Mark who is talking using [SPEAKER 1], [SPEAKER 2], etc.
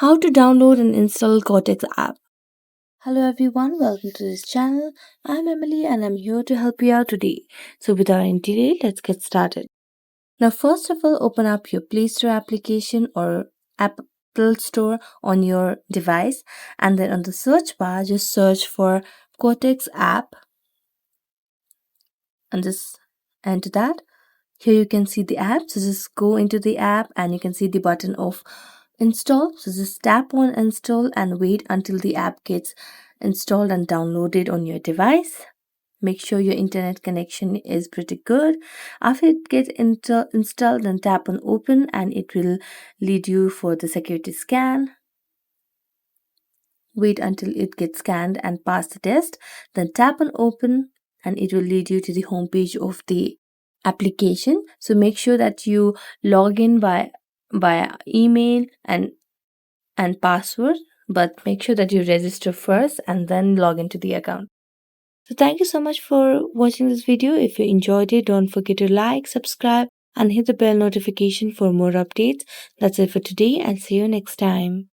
[SPEAKER 1] How to download and install Quotex app. Hello everyone, welcome to this channel. I'm Emily and I'm here to help you out today. So without any delay, let's get started. Now first of all, open up your Play Store application or Apple Store on your device, and then on the search bar just search for Quotex app and just enter that. Here you can see the app, so just go into the app and you can see the button of install. So just tap on install and wait until the app gets installed and downloaded on your device. Make sure your internet connection is pretty good. After it gets installed, then tap on open and it will lead you for the security scan. Wait until it gets scanned and pass the test, then tap on open and it will lead you to the home page of the application. So make sure that you log in by email and password, but make sure that you register first and then log into the account. So thank you so much for watching this video. If you enjoyed it, don't forget to like, subscribe and hit the bell notification for more updates. That's it for today and see you next time.